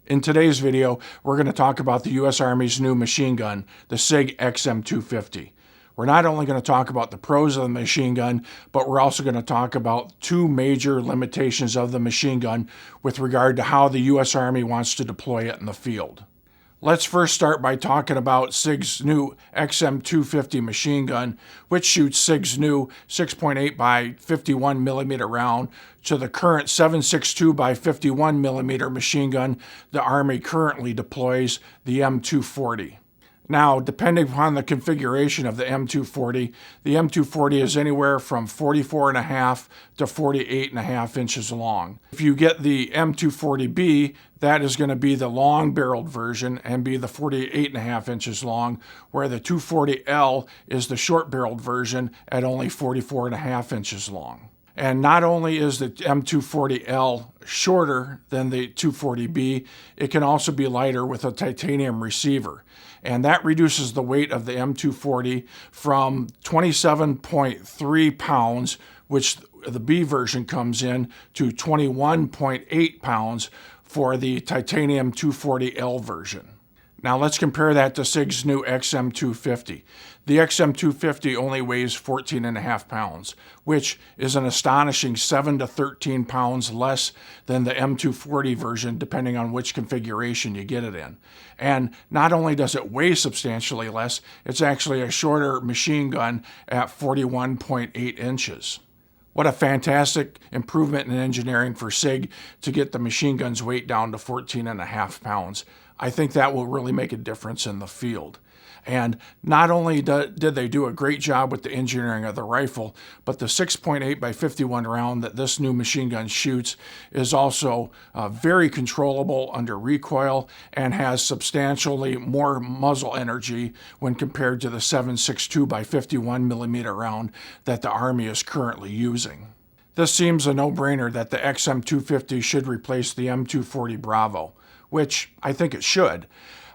In today's video, we're going to talk about the U.S. Army's new machine gun, the SIG XM250. We're not only going to talk about the pros of the machine gun, but we're also going to talk about two major limitations of the machine gun with regard to how the U.S. Army wants to deploy it in the field. Let's first start by talking about SIG's new XM250 machine gun, which shoots SIG's new 6.8 by 51 millimeter round to the current 7.62 by 51 millimeter machine gun the Army currently deploys, the M240. Now, depending upon the configuration of the M240, the M240 is anywhere from 44.5 to 48.5 inches long. If you get the M240B, that is going to be the long-barreled version and be the 48.5 inches long, where the 240L is the short-barreled version at only 44.5 inches long. And not only is the M240L shorter than the 240B, it can also be lighter with a titanium receiver. And that reduces the weight of the M240 from 27.3 pounds, which the B version comes in, to 21.8 pounds for the titanium 240L version. Now let's compare that to SIG's new XM250. The XM250 only weighs 14.5 pounds, which is an astonishing 7 to 13 pounds less than the M240 version, depending on which configuration you get it in. And not only does it weigh substantially less, it's actually a shorter machine gun at 41.8 inches. What a fantastic improvement in engineering for SIG to get the machine gun's weight down to 14.5 pounds. I think that will really make a difference in the field. And not only did they do a great job with the engineering of the rifle, but the 6.8 by 51 round that this new machine gun shoots is also very controllable under recoil and has substantially more muzzle energy when compared to the 7.62 by 51 millimeter round that the Army is currently using. This seems a no-brainer that the XM250 should replace the M240 Bravo, which I think it should.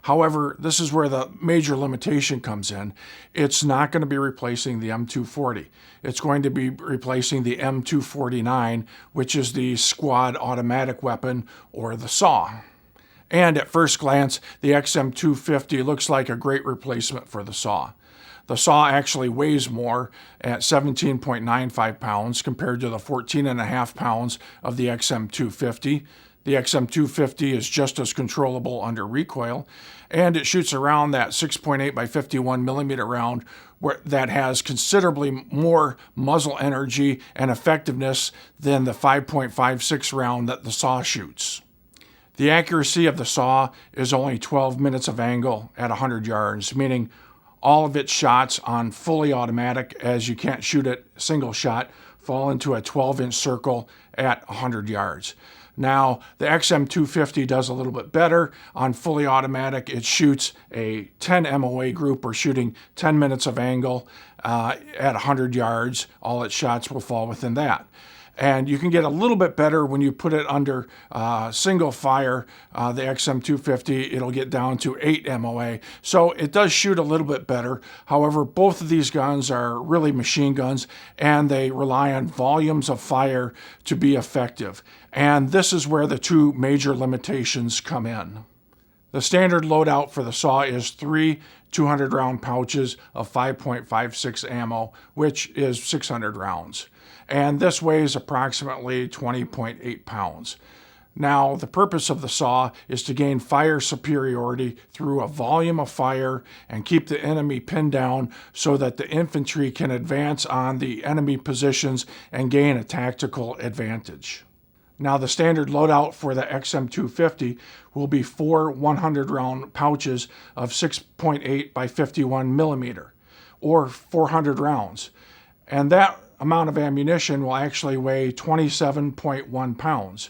However, this is where the major limitation comes in. It's not going to be replacing the M240. It's going to be replacing the M249, which is the squad automatic weapon, or the SAW. And at first glance, the XM250 looks like a great replacement for the SAW. The SAW actually weighs more at 17.95 pounds compared to the 14.5 pounds of the XM250. The XM250 is just as controllable under recoil, and it shoots around that 6.8 by 51 millimeter round that has considerably more muzzle energy and effectiveness than the 5.56 round that the SAW shoots. The accuracy of the SAW is only 12 minutes of angle at 100 yards, meaning all of its shots on fully automatic, as you can't shoot it single shot, fall into a 12-inch circle at 100 yards. Now, the XM250 does a little bit better. On fully automatic, it shoots a 10 MOA group, or shooting 10 minutes of angle at 100 yards. All its shots will fall within that. And you can get a little bit better when you put it under single fire, the XM250, it'll get down to 8 MOA. So it does shoot a little bit better. However, both of these guns are really machine guns, and they rely on volumes of fire to be effective. And this is where the two major limitations come in. The standard loadout for the SAW is 3 200-round pouches of 5.56 ammo, which is 600 rounds. And this weighs approximately 20.8 pounds. Now, the purpose of the SAW is to gain fire superiority through a volume of fire and keep the enemy pinned down so that the infantry can advance on the enemy positions and gain a tactical advantage. Now, the standard loadout for the XM250 will be 4 100-round pouches of 6.8 by 51 millimeter, or 400 rounds. And that amount of ammunition will actually weigh 27.1 pounds.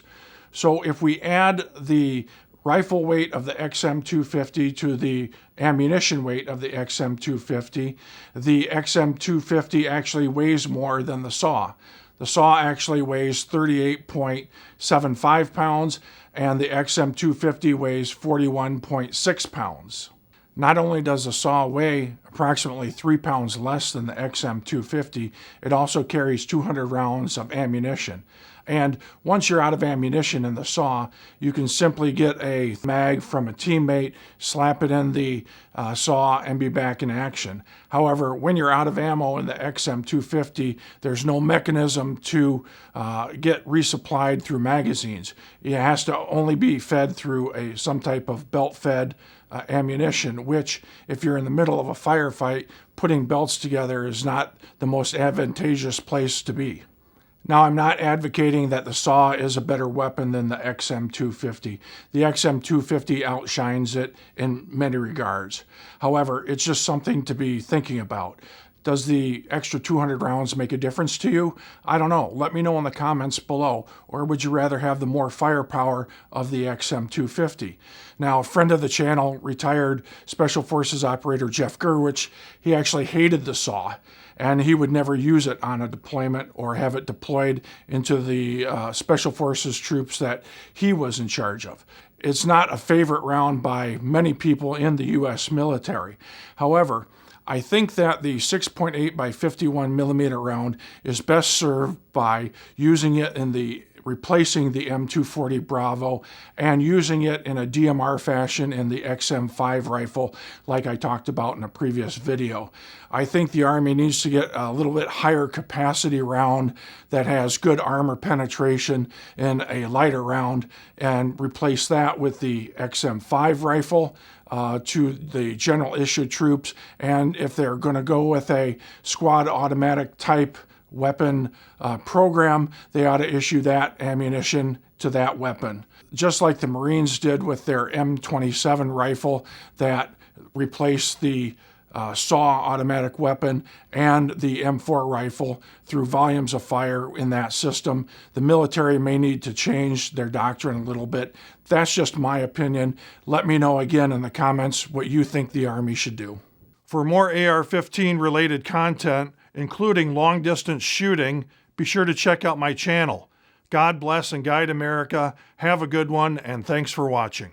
So if we add the rifle weight of the XM250 to the ammunition weight of the XM250 actually weighs more than the SAW. The SAW actually weighs 38.75 pounds, and the XM250 weighs 41.6 pounds. Not only does the SAW weigh approximately 3 pounds less than the XM250, it also carries 200 rounds of ammunition. And once you're out of ammunition in the SAW, you can simply get a mag from a teammate, slap it in the SAW, and be back in action. However, when you're out of ammo in the XM250, there's no mechanism to get resupplied through magazines. It has to only be fed through some type of belt-fed ammunition, which, if you're in the middle of a firefight, putting belts together is not the most advantageous place to be. Now, I'm not advocating that the SAW is a better weapon than the XM250. The XM250 outshines it in many regards. However, it's just something to be thinking about. Does the extra 200 rounds make a difference to you? I don't know. Let me know in the comments below. Or would you rather have the more firepower of the XM250? Now, a friend of the channel, retired Special Forces operator Jeff Gerwich, he actually hated the SAW, and he would never use it on a deployment or have it deployed into the Special Forces troops that he was in charge of. It's not a favorite round by many people in the U.S. military. However, I think that the 6.8 by 51 millimeter round is best served by using it in replacing the M240 Bravo and using it in a DMR fashion in the XM5 rifle like I talked about in a previous video. I think the Army needs to get a little bit higher capacity round that has good armor penetration in a lighter round and replace that with the XM5 rifle to the general issue troops. And if they're going to go with a squad automatic type weapon program, they ought to issue that ammunition to that weapon. Just like the Marines did with their M27 rifle that replaced the SAW automatic weapon and the M4 rifle through volumes of fire in that system. The military may need to change their doctrine a little bit. That's just my opinion. Let me know again in the comments what you think the Army should do. For more AR-15 related content, including long-distance shooting, be sure to check out my channel. God bless and guide America. Have a good one, and thanks for watching.